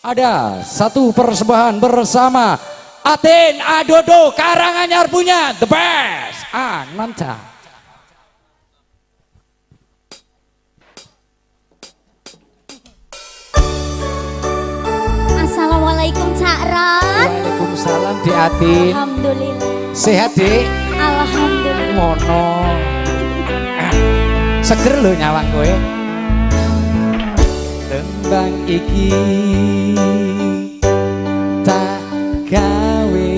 Ada satu persembahan bersama Atin Adodo Karanganyar punya The Best Ananta. Assalamualaikum Cak Ron. Waalaikumsalam Dik Atin. Alhamdulillah. Sehat Dik? Alhamdulillah. Mono. Seger lho nyawang kowe. Tembang iki tak gawe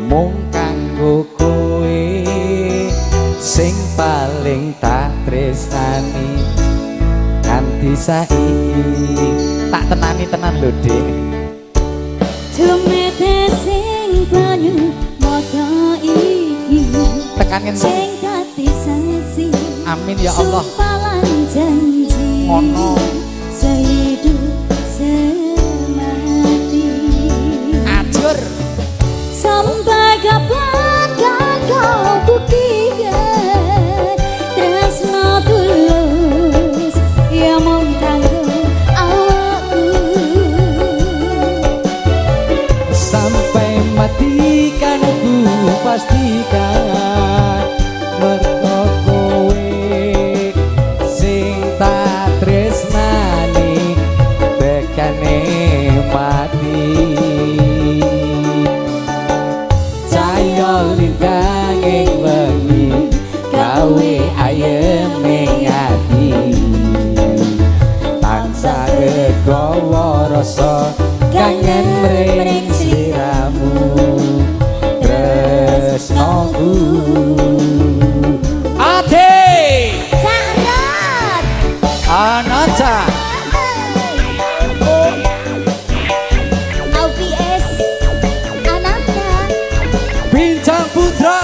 mung kanggo kowe sing paling tak tresnani nganti saiki. Tak tenani tenan lho Dik. Tumete sing banyu mata iki Tekan ngendi? sing dadi saksi. Amin ya Allah. Sumpalan janji Mono. sehidup semati. Ajur. Sampai kapan kan kau buktikan tresno tulus yang mengganggu aku. Sampai mati kan ku pastikan mergo kowe sing tak tresnani bekane mati. Cahya lintang ing wengi gawe ayeme ati tansah regawa rasa kangen mring sliramu tresnoku. Ate Sarat Ananta LPS Ananda Bintang Putra.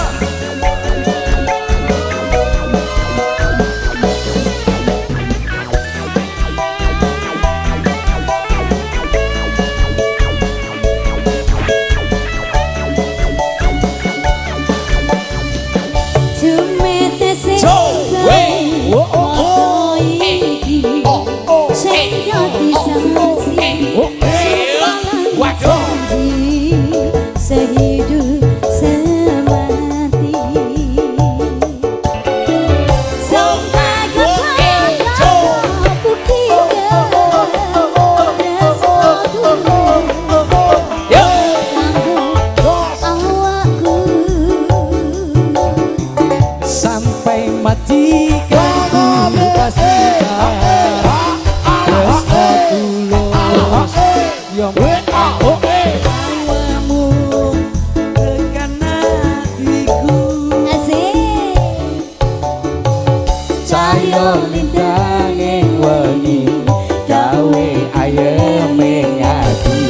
Tumete sing Joe, oh, oh, oh, iki oh, oh, sing dadi saksi. Waduh. Janji sehidup semati. Sampai kapan kau buktikan rasa tulus awakku. Sampai mati kan ku pastikan rasa tulus yang awamu tekan hatiku. Asik. Cahya lintang ing wengi gawe ayeme ati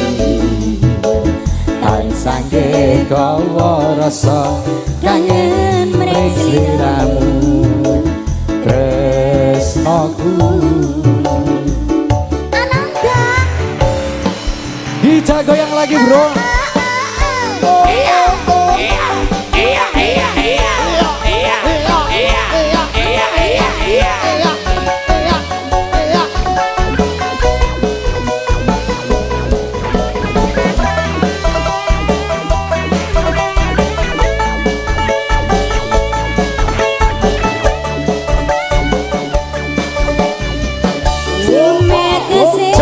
tansah gawa rasa kangen mring sliramu tresnoku. Ananda. Kita goyang lagi bro. Tumete sing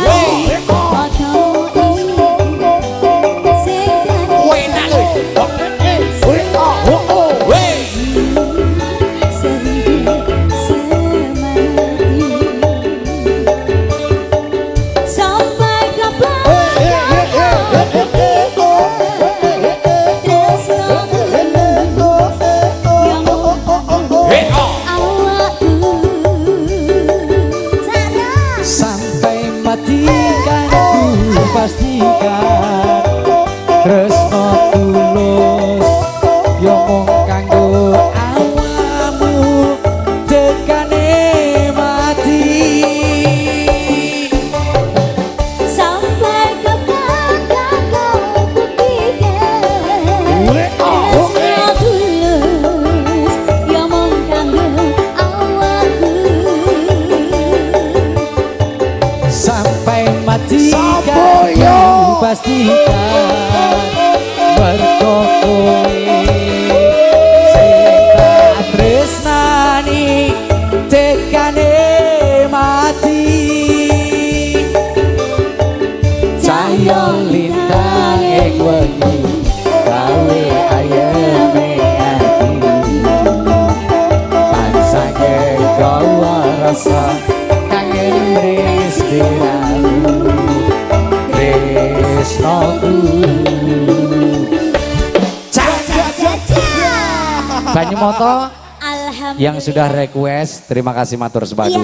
banyu mata iki sing dadi pastikan mergo kowe sing tak tresnani tekane mati cahya lintang ing wengi gawe ayeme ati pansake gawa rasa kangen sliramu tresnaku Banyumoto yang sudah request terima kasih matur sebadu.